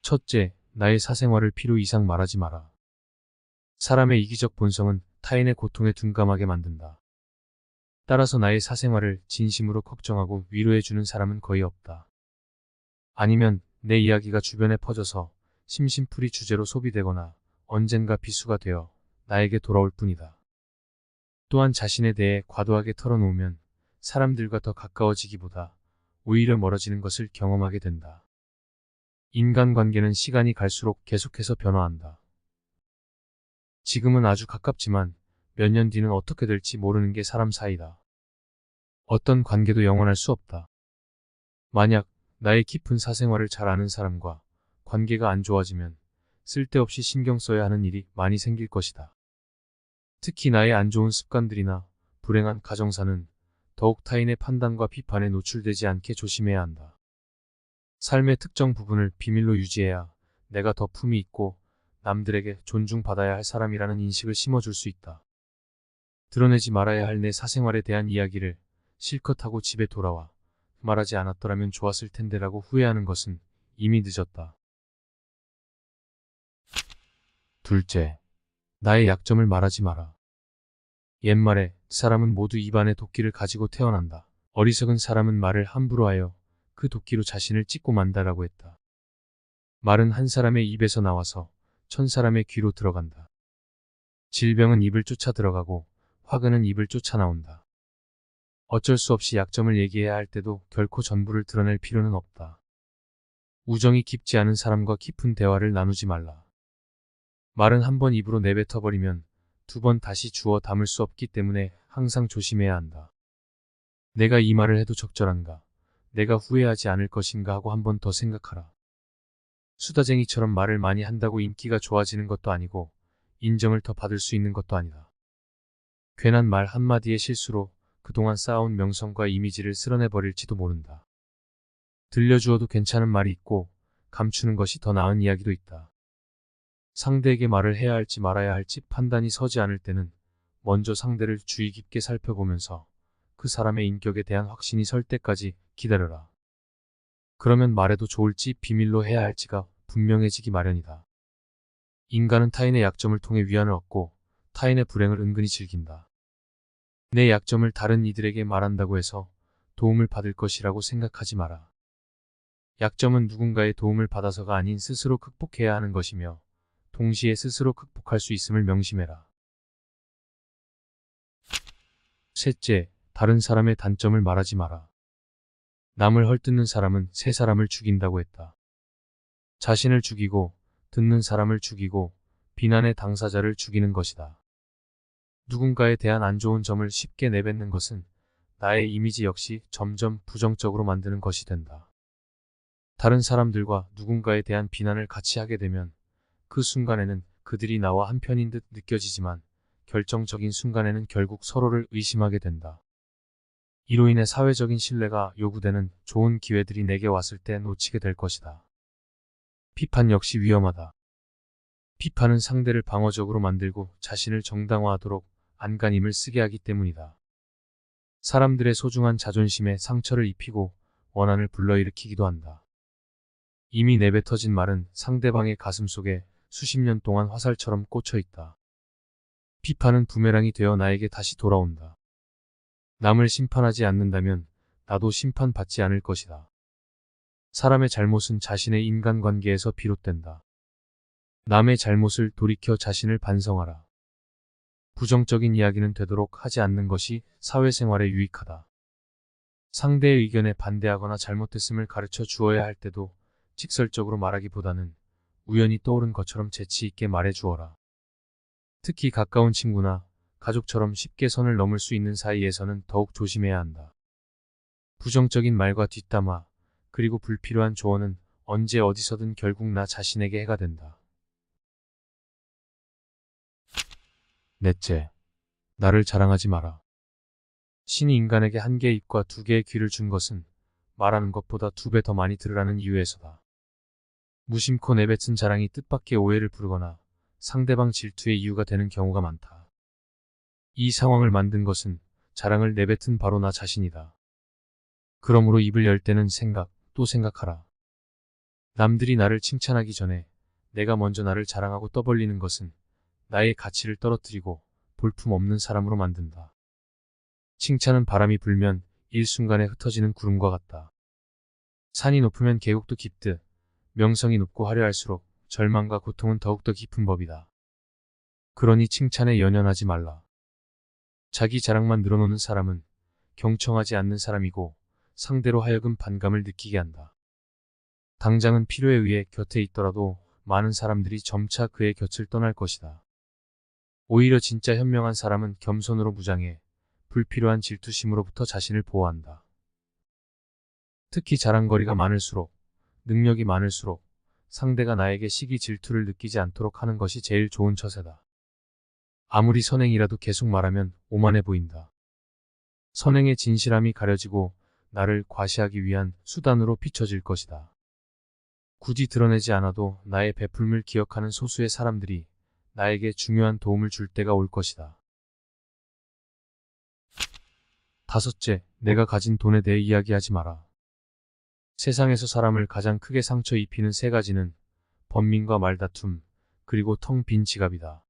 첫째, 나의 사생활을 필요 이상 말하지 마라. 사람의 이기적 본성은 타인의 고통에 둔감하게 만든다. 따라서 나의 사생활을 진심으로 걱정하고 위로해주는 사람은 거의 없다. 아니면 내 이야기가 주변에 퍼져서 심심풀이 주제로 소비되거나 언젠가 비수가 되어 나에게 돌아올 뿐이다. 또한 자신에 대해 과도하게 털어놓으면 사람들과 더 가까워지기보다 오히려 멀어지는 것을 경험하게 된다. 인간관계는 시간이 갈수록 계속해서 변화한다. 지금은 아주 가깝지만 몇 년 뒤는 어떻게 될지 모르는 게 사람 사이다. 어떤 관계도 영원할 수 없다. 만약 나의 깊은 사생활을 잘 아는 사람과 관계가 안 좋아지면 쓸데없이 신경 써야 하는 일이 많이 생길 것이다. 특히 나의 안 좋은 습관들이나 불행한 가정사는 더욱 타인의 판단과 비판에 노출되지 않게 조심해야 한다. 삶의 특정 부분을 비밀로 유지해야 내가 더 품이 있고 남들에게 존중받아야 할 사람이라는 인식을 심어줄 수 있다. 드러내지 말아야 할 내 사생활에 대한 이야기를 실컷 하고 집에 돌아와 말하지 않았더라면 좋았을 텐데라고 후회하는 것은 이미 늦었다. 둘째, 나의 약점을 말하지 마라. 옛말에 사람은 모두 입안에 도끼를 가지고 태어난다. 어리석은 사람은 말을 함부로 하여 그 도끼로 자신을 찢고 만다라고 했다. 말은 한 사람의 입에서 나와서 1000사람의 귀로 들어간다. 질병은 입을 쫓아 들어가고 화근은 입을 쫓아 나온다. 어쩔 수 없이 약점을 얘기해야 할 때도 결코 전부를 드러낼 필요는 없다. 우정이 깊지 않은 사람과 깊은 대화를 나누지 말라. 말은 한 번 입으로 내뱉어버리면 2번 다시 주워 담을 수 없기 때문에 항상 조심해야 한다. 내가 이 말을 해도 적절한가? 내가 후회하지 않을 것인가 하고 한 번 더 생각하라. 수다쟁이처럼 말을 많이 한다고 인기가 좋아지는 것도 아니고 인정을 더 받을 수 있는 것도 아니다. 괜한 말 한마디의 실수로 그동안 쌓아온 명성과 이미지를 쓸어내버릴지도 모른다. 들려주어도 괜찮은 말이 있고 감추는 것이 더 나은 이야기도 있다. 상대에게 말을 해야 할지 말아야 할지 판단이 서지 않을 때는 먼저 상대를 주의 깊게 살펴보면서 그 사람의 인격에 대한 확신이 설 때까지 기다려라. 그러면 말해도 좋을지 비밀로 해야 할지가 분명해지기 마련이다. 인간은 타인의 약점을 통해 위안을 얻고 타인의 불행을 은근히 즐긴다. 내 약점을 다른 이들에게 말한다고 해서 도움을 받을 것이라고 생각하지 마라. 약점은 누군가의 도움을 받아서가 아닌 스스로 극복해야 하는 것이며 동시에 스스로 극복할 수 있음을 명심해라. 셋째, 다른 사람의 단점을 말하지 마라. 남을 헐뜯는 사람은 새 사람을 죽인다고 했다. 자신을 죽이고 듣는 사람을 죽이고 비난의 당사자를 죽이는 것이다. 누군가에 대한 안 좋은 점을 쉽게 내뱉는 것은 나의 이미지 역시 점점 부정적으로 만드는 것이 된다. 다른 사람들과 누군가에 대한 비난을 같이 하게 되면 그 순간에는 그들이 나와 한편인 듯 느껴지지만 결정적인 순간에는 결국 서로를 의심하게 된다. 이로 인해 사회적인 신뢰가 요구되는 좋은 기회들이 내게 왔을 때 놓치게 될 것이다. 비판 역시 위험하다. 비판은 상대를 방어적으로 만들고 자신을 정당화하도록 안간힘을 쓰게 하기 때문이다. 사람들의 소중한 자존심에 상처를 입히고 원한을 불러일으키기도 한다. 이미 내뱉어진 말은 상대방의 가슴속에 수십 년 동안 화살처럼 꽂혀 있다. 비판은 부메랑이 되어 나에게 다시 돌아온다. 남을 심판하지 않는다면 나도 심판받지 않을 것이다. 사람의 잘못은 자신의 인간관계에서 비롯된다. 남의 잘못을 돌이켜 자신을 반성하라. 부정적인 이야기는 되도록 하지 않는 것이 사회생활에 유익하다. 상대의 의견에 반대하거나 잘못됐음을 가르쳐 주어야 할 때도 직설적으로 말하기보다는 우연히 떠오른 것처럼 재치 있게 말해 주어라. 특히 가까운 친구나 가족처럼 쉽게 선을 넘을 수 있는 사이에서는 더욱 조심해야 한다. 부정적인 말과 뒷담화, 그리고 불필요한 조언은 언제 어디서든 결국 나 자신에게 해가 된다. 넷째, 나를 자랑하지 마라. 신이 인간에게 1개의 입과 2개의 귀를 준 것은 말하는 것보다 2배 더 많이 들으라는 이유에서다. 무심코 내뱉은 자랑이 뜻밖의 오해를 부르거나 상대방 질투의 이유가 되는 경우가 많다. 이 상황을 만든 것은 자랑을 내뱉은 바로 나 자신이다. 그러므로 입을 열 때는 생각, 또 생각하라. 남들이 나를 칭찬하기 전에 내가 먼저 나를 자랑하고 떠벌리는 것은 나의 가치를 떨어뜨리고 볼품없는 사람으로 만든다. 칭찬은 바람이 불면 일순간에 흩어지는 구름과 같다. 산이 높으면 계곡도 깊듯 명성이 높고 화려할수록 절망과 고통은 더욱더 깊은 법이다. 그러니 칭찬에 연연하지 말라. 자기 자랑만 늘어놓는 사람은 경청하지 않는 사람이고 상대로 하여금 반감을 느끼게 한다. 당장은 필요에 의해 곁에 있더라도 많은 사람들이 점차 그의 곁을 떠날 것이다. 오히려 진짜 현명한 사람은 겸손으로 무장해 불필요한 질투심으로부터 자신을 보호한다. 특히 자랑거리가 많을수록, 능력이 많을수록 상대가 나에게 시기 질투를 느끼지 않도록 하는 것이 제일 좋은 처세다. 아무리 선행이라도 계속 말하면 오만해 보인다. 선행의 진실함이 가려지고 나를 과시하기 위한 수단으로 비춰질 것이다. 굳이 드러내지 않아도 나의 베풀음을 기억하는 소수의 사람들이 나에게 중요한 도움을 줄 때가 올 것이다. 다섯째, 내가 가진 돈에 대해 이야기하지 마라. 세상에서 사람을 가장 크게 상처 입히는 세 가지는 번민과 말다툼, 그리고 텅 빈 지갑이다.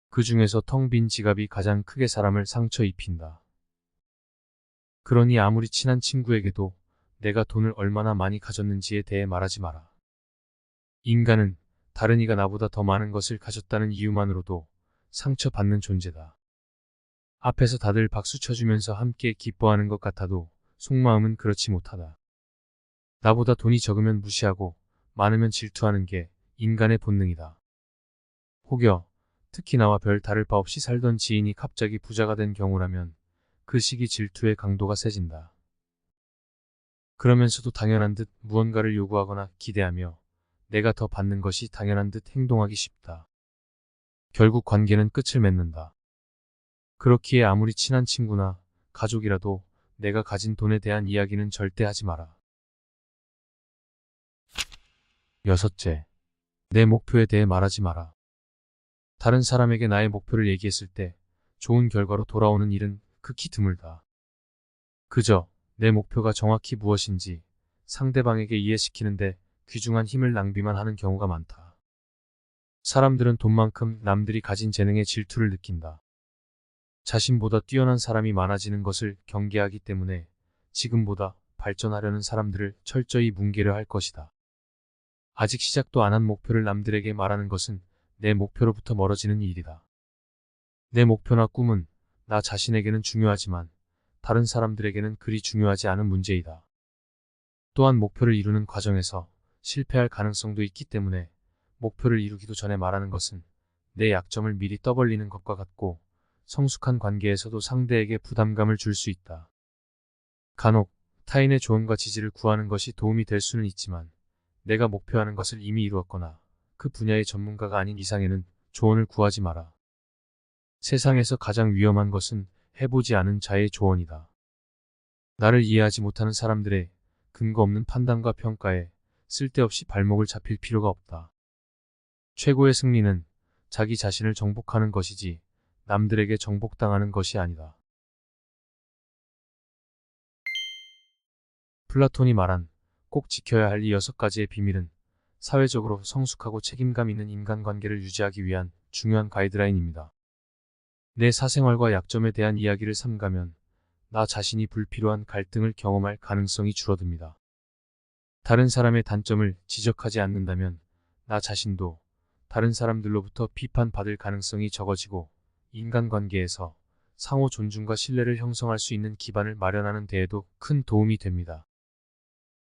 그 중에서 텅 빈 지갑이 가장 크게 사람을 상처 입힌다. 그러니 아무리 친한 친구에게도 내가 돈을 얼마나 많이 가졌는지에 대해 말하지 마라. 인간은 다른 이가 나보다 더 많은 것을 가졌다는 이유만으로도 상처받는 존재다. 앞에서 다들 박수 쳐주면서 함께 기뻐하는 것 같아도 속마음은 그렇지 못하다. 나보다 돈이 적으면 무시하고 많으면 질투하는 게 인간의 본능이다. 혹여 특히 나와 별 다를 바 없이 살던 지인이 갑자기 부자가 된 경우라면 그 시기 질투의 강도가 세진다. 그러면서도 당연한 듯 무언가를 요구하거나 기대하며 내가 더 받는 것이 당연한 듯 행동하기 쉽다. 결국 관계는 끝을 맺는다. 그렇기에 아무리 친한 친구나 가족이라도 내가 가진 돈에 대한 이야기는 절대 하지 마라. 여섯째, 내 목표에 대해 말하지 마라. 다른 사람에게 나의 목표를 얘기했을 때 좋은 결과로 돌아오는 일은 극히 드물다. 그저 내 목표가 정확히 무엇인지 상대방에게 이해시키는데 귀중한 힘을 낭비만 하는 경우가 많다. 사람들은 돈만큼 남들이 가진 재능에 질투를 느낀다. 자신보다 뛰어난 사람이 많아지는 것을 경계하기 때문에 지금보다 발전하려는 사람들을 철저히 뭉개려 할 것이다. 아직 시작도 안 한 목표를 남들에게 말하는 것은 내 목표로부터 멀어지는 일이다. 내 목표나 꿈은 나 자신에게는 중요하지만 다른 사람들에게는 그리 중요하지 않은 문제이다. 또한 목표를 이루는 과정에서 실패할 가능성도 있기 때문에 목표를 이루기도 전에 말하는 것은 내 약점을 미리 떠벌리는 것과 같고 성숙한 관계에서도 상대에게 부담감을 줄 수 있다. 간혹 타인의 조언과 지지를 구하는 것이 도움이 될 수는 있지만 내가 목표하는 것을 이미 이루었거나 그 분야의 전문가가 아닌 이상에는 조언을 구하지 마라. 세상에서 가장 위험한 것은 해보지 않은 자의 조언이다. 나를 이해하지 못하는 사람들의 근거 없는 판단과 평가에 쓸데없이 발목을 잡힐 필요가 없다. 최고의 승리는 자기 자신을 정복하는 것이지 남들에게 정복당하는 것이 아니다. 플라톤이 말한 꼭 지켜야 할 이 6가지의 비밀은 사회적으로 성숙하고 책임감 있는 인간관계를 유지하기 위한 중요한 가이드라인입니다. 내 사생활과 약점에 대한 이야기를 삼가면 나 자신이 불필요한 갈등을 경험할 가능성이 줄어듭니다. 다른 사람의 단점을 지적하지 않는다면 나 자신도 다른 사람들로부터 비판받을 가능성이 적어지고 인간관계에서 상호 존중과 신뢰를 형성할 수 있는 기반을 마련하는 데에도 큰 도움이 됩니다.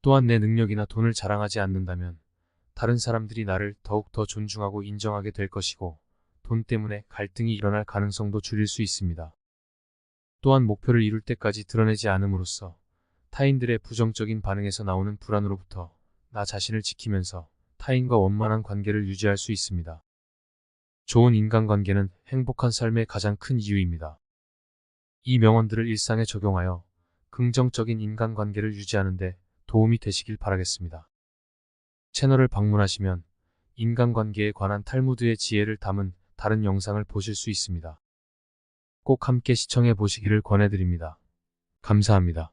또한 내 능력이나 돈을 자랑하지 않는다면 다른 사람들이 나를 더욱더 존중하고 인정하게 될 것이고 돈 때문에 갈등이 일어날 가능성도 줄일 수 있습니다. 또한 목표를 이룰 때까지 드러내지 않음으로써 타인들의 부정적인 반응에서 나오는 불안으로부터 나 자신을 지키면서 타인과 원만한 관계를 유지할 수 있습니다. 좋은 인간관계는 행복한 삶의 가장 큰 이유입니다. 이 명언들을 일상에 적용하여 긍정적인 인간관계를 유지하는 데 도움이 되시길 바라겠습니다. 채널을 방문하시면 인간관계에 관한 탈무드의 지혜를 담은 다른 영상을 보실 수 있습니다. 꼭 함께 시청해 보시기를 권해드립니다. 감사합니다.